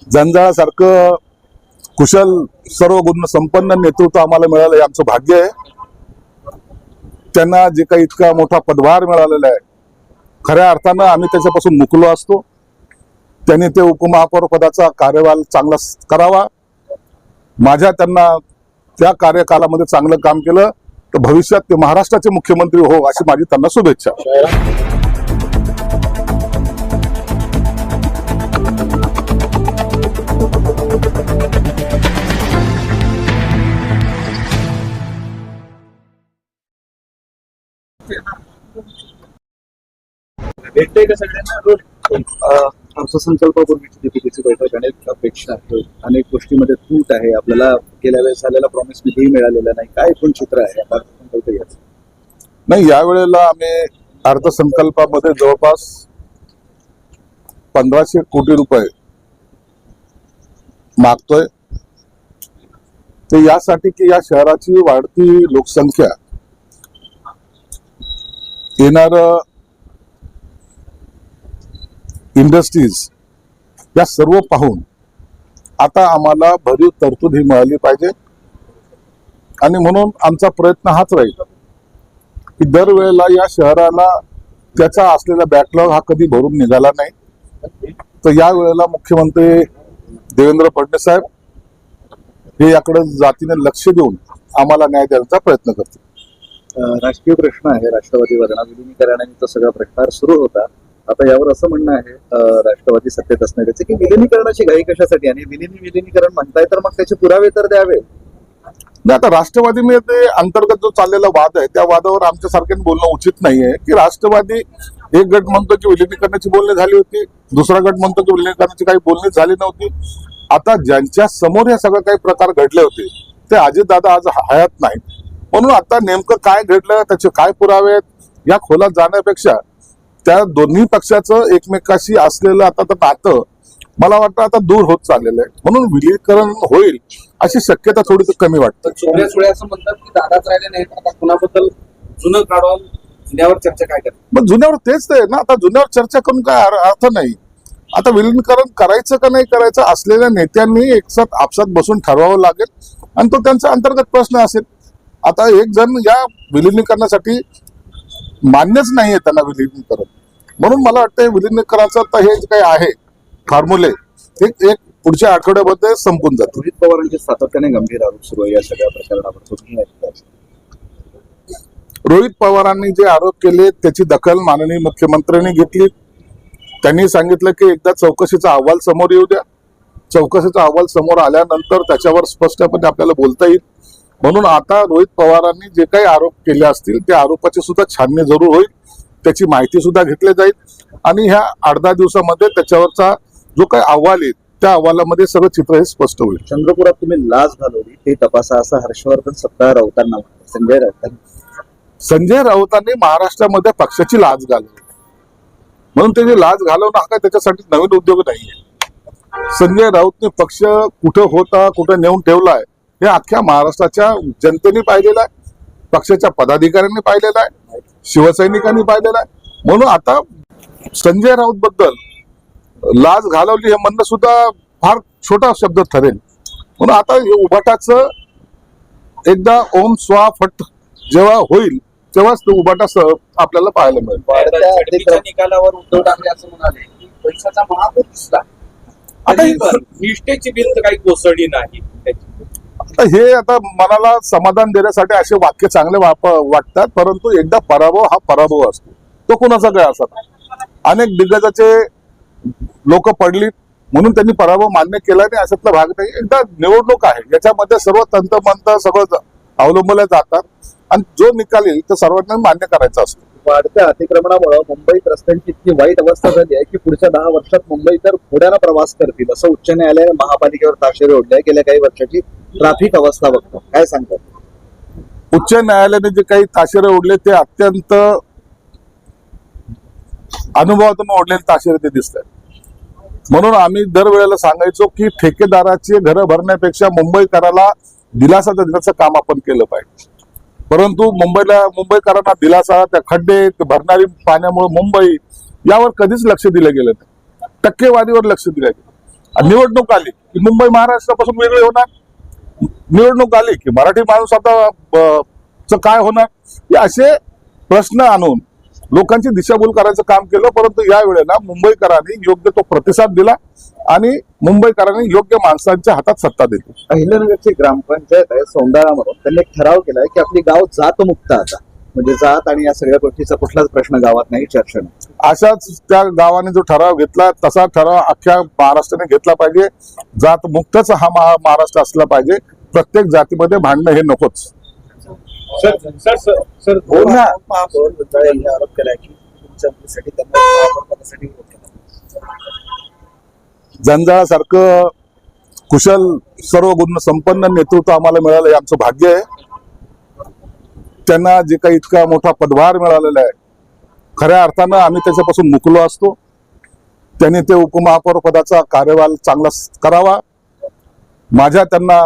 जंजाळासारखं कुशल सर्व गुण संपन्न नेतृत्व आम्हाला मिळालं हे आमचं भाग्य आहे। त्यांना जे काही इतका मोठा पदभार मिळालेला आहे, खऱ्या अर्थानं आम्ही त्याच्यापासून मुकलो असतो। त्यांनी ते उपमहापौर पदाचा कार्यभार चांगला करावा, माझ्या त्यांना त्या कार्यकालामध्ये चांगलं काम केलं तर भविष्यात ते महाराष्ट्राचे मुख्यमंत्री हो अशी माझी त्यांना शुभेच्छा। भेटतंय का सगळ्यांना रोज? अर्थसंकल्पापूर्वीची DPTची बैठक अनेक अपेक्षा आहेत, अनेक गोष्टीमध्ये तूट आहे, आपल्याला गेल्या वेळेस झालेला प्रॉमिस निधी मिळालेला नाही, काय एकूण चित्र आहे अर्थसंकल्प याचं? नाही, यावेळेला आम्ही अर्थसंकल्पामध्ये जवळपास 1500 कोटी रुपये मागतोय। ते यासाठी की या शहराची वाढती लोकसंख्या, येणार इंडस्ट्रीज या सर्व पाहून आता आम्हाला भरीव तरतूद ही मिळाली पाहिजे। आणि म्हणून आमचा प्रयत्न हाच राहील की दरवेळेला या शहराला त्याचा असलेला बॅकलॉग हा कधी भरून निघाला नाही, तर या वेळेला मुख्यमंत्री देवेंद्र फडणवीस साहेब हे याकडे जातीने लक्ष देऊन आम्हाला न्याय देण्याचा प्रयत्न करतील। राजकीय प्रश्न आहे, राष्ट्रवादी विलिनीकरणाचा सगळा प्रकार सुरू होता। आता यावर असं म्हणणं आहे राष्ट्रवादी सत्तेत असणाऱ्याचे की विलिनीकरणाची घाई कशासाठी, आणि विलिनीकरण म्हणताय तर मग त्याचे पुरावे तर द्यावे। आता राष्ट्रवादीमध्ये अंतर्गत जो चाललेला वाद आहे त्या वादावर आमच्यासारख्याने बोलणं उचित नाहीये की राष्ट्रवादी एक गट म्हणतो की विलिनीकरणाची बोलणी झाली होती, दुसरा गट म्हणतो की विलिनीकरणाची काही बोलणी झाली नव्हती। आता ज्यांच्या समोर हे सगळं काही प्रकार घडले होते ते अजितदादा आज हयात नाहीत, म्हणून आता नेमकं काय घडलं, त्याचे काय पुरावे आहेत या खोलात जाण्यापेक्षा त्या दोन्ही पक्षाचं एकमेकाशी असलेलं आता नातं मला वाटतं आता दूर होत चाललेलं आहे, म्हणून विलीनीकरण होईल अशी शक्यता थोडी कमी वाटतं। चोऱ्या असं म्हणतात की दादाच राहिले नाही, आता कुणाबद्दल जुनं काढून जुन्यावर चर्चा काय करतात? मग जुन्यावर तेच आहे ना, आता जुन्यावर चर्चा करून काय अर्थ नाही। आता विलीनीकरण करायचं का नाही करायचं असलेल्या नेत्यांनी एकसाथ आपसात बसून ठरवावं लागेल आणि तो त्यांचा अंतर्गत प्रश्न असेल। आता एक जण या विलीनीकरणासाठी मान्यच नाहीये त्यांना विलीनीकरण, म्हणून मला वाटतं विलीनीकरणाचं तर हे जे काही आहे फॉर्म्युले एक पुढच्या आठवड्यामध्ये संपून जातो। रोहित पवारांचे सातत्याने गंभीर आरोप सुरू आहे या सगळ्या प्रकरणावर, तुम्ही रोहित पवारांनी जे आरोप केले त्याची दखल माननीय मुख्यमंत्र्यांनी घेतली। त्यांनी सांगितलं की एकदा चौकशीचा अहवाल समोर येऊ द्या, चौकशीचा अहवाल समोर आल्यानंतर त्याच्यावर स्पष्टपणे आपल्याला बोलता येईल। म्हणून आता रोहित पवारांनी जे काही आरोप केले असतील त्या आरोपाची सुद्धा छाननी जरूर होईल, त्याची माहिती सुद्धा घेतली जाईल आणि ह्या 8-10 दिवसामध्ये त्याच्यावरचा जो काही अहवाल येईल त्या अहवालामध्ये सगळं चित्र हे स्पष्ट होईल। चंद्रपुरात तुम्ही लाच घालवली ते तपासा असं हर्षवर्धन सत्ता राऊतांना म्हणतात, संजय राऊतांनी महाराष्ट्रामध्ये पक्षाची लाच घालवली, म्हणून त्याची लाच घालवणं हा काय त्याच्यासाठी नवीन उद्योग नाहीये। संजय राऊतने पक्ष कुठं होता कुठं नेऊन ठेवलाय हे अख्ख्या महाराष्ट्राच्या जनतेने पाहिलेलं आहे, पक्षाच्या पदाधिकाऱ्यांनी पाहिलेलं आहे, शिवसैनिकांनी पाहिलेलं आहे। म्हणून आता संजय राऊत बद्दल लाच घालवली हे म्हणणं सुद्धा फार छोटा शब्द ठरेल, म्हणून आता उभाटाचं एकदा ओम स्वा फट जेव्हा होईल तेव्हाच तो उभाटा आपल्याला पाहायला मिळेल। निकालावर उद्धव ठाकरे असं म्हणाले की पैशाचा महापूर दिसला, आता निष्ठेची भिंत काही कोसळली नाही। आता हे आता मनाला समाधान देण्यासाठी असे वाक्य चांगले वाटतात, परंतु एकदा पराभव हा पराभव असतो, तो कुणाचा काय असत। अनेक दिग्गजाचे लोक पडली म्हणून त्यांनी पराभव मान्य केला नाही अशातला भाग नाही। एकदा निवडणूक आहे याच्यामध्ये सर्व तंतमंत सगळं अवलंबले जातात आणि जो निकाल येईल तो सर्वांना मान्य करायचा असतो। वाढत्या अतिक्रमणामुळे मुंबईत रस्त्यांची इतकी वाईट अवस्था झाली आहे की पुढच्या 10 वर्षात मुंबईकर घोड्यानं प्रवास करतील असं उच्च न्यायालयाने महापालिकेवर ताशेरे ओढले। गेल्या काही वर्षाची ट्रॅफिक अवस्था बघतो, काय सांगतात? उच्च न्यायालयाने जे काही ताशेरे ओढले ते अत्यंत अनुभवातून ओढलेले ताशेरे ते दिसत आहेत। म्हणून आम्ही दरवेळेला सांगायचो की ठेकेदाराची घरं भरण्यापेक्षा मुंबईकराला दिलासा देण्याचं काम आपण केलं पाहिजे, परंतु मुंबईकरांना दिलासा, त्या खड्डे भरणारी पाण्यामुळे मुंबई यावर कधीच लक्ष दिलं गेलं नाही, टक्केवारीवर लक्ष दिलं गेलं। आणि निवडणूक आली की मुंबई महाराष्ट्रापासून वेगळी होणार, निवडणूक आली की मराठी माणूस आता चं काय होणार, हे असे प्रश्न आणून लोकांची दिशाभूल करायचं काम केलं. परंतु या वेळेला मुंबईकरांनी योग्य तो प्रतिसाद दिला आणि मुंबईकरांनी योग्य माणसांच्या हातात सत्ता दिली. अहिल्यानगरची ग्रामपंचायत आहे सौंदाळामधून, त्यांनी एक ठराव केलाय की आपली गाव जातमुक्त आता, म्हणजे जात आणि या सगळ्या गोष्टीचा कुठलाच प्रश्न गावात नाही, चर्चा नाही. अशाच त्या गावाने जो ठराव घेतला तसा ठराव अख्ख्या महाराष्ट्राने घेतला पाहिजे. जात मुक्तच हा महाराष्ट्र असला पाहिजे. प्रत्येक जातीमध्ये भांडणं हे नकोच. सर महापौर गुंजाळे यांनी आरोप केलाय की तुमच्या मुलीसाठी त्यांना महापौरपदासाठी विरोध केला. जंजाळासारखं कुशल सर्व गुण संपन्न नेतृत्व आम्हाला मिळालं हे आमचं भाग्य आहे. त्यांना जे काही इतका मोठा पदभार मिळालेला आहे, खऱ्या अर्थानं आम्ही त्याच्यापासून मुकलो असतो. त्यांनी ते उपमहापौर पदाचा कार्यभार चांगला करावा. माझ्या त्यांना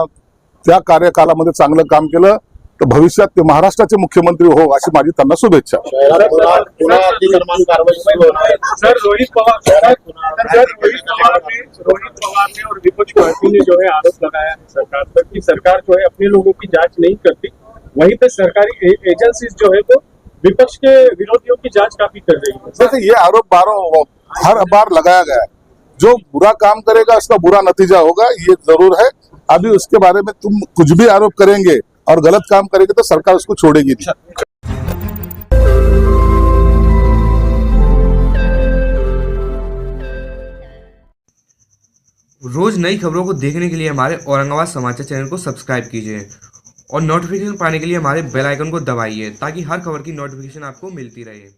त्या कार्यकालामध्ये चांगलं काम केलं तर भविष्यात ते महाराष्ट्राचे मुख्यमंत्री हो अशी माझी त्यांना शुभेच्छा. सर रोहित पवार ने और विपक्ष पार्टी ने जो है आरोप लगाया है सरकार पर कि सरकार जो है अपने लोगों की जांच नहीं करती, वहीं पे सरकारी एजेंसीज जो है तो विपक्ष के विरोधियों की जांच काफी कर रही है. वैसे ये आरोप हर बार लगाया गया है. जो बुरा काम करेगा उसका बुरा नतीजा होगा, ये जरूर है. अभी उसके बारे में तुम कुछ भी आरोप करेंगे और गलत काम करेंगे तो सरकार उसको छोड़ेगी नहीं. रोज नई खबरों को देखने के लिए हमारे औरंगाबाद समाचार चैनल को सब्सक्राइब कीजिए और नोटिफिकेशन पाने के लिए हमारे बेल आइकन को दबाइए ताकि हर खबर की नोटिफिकेशन आपको मिलती रहे.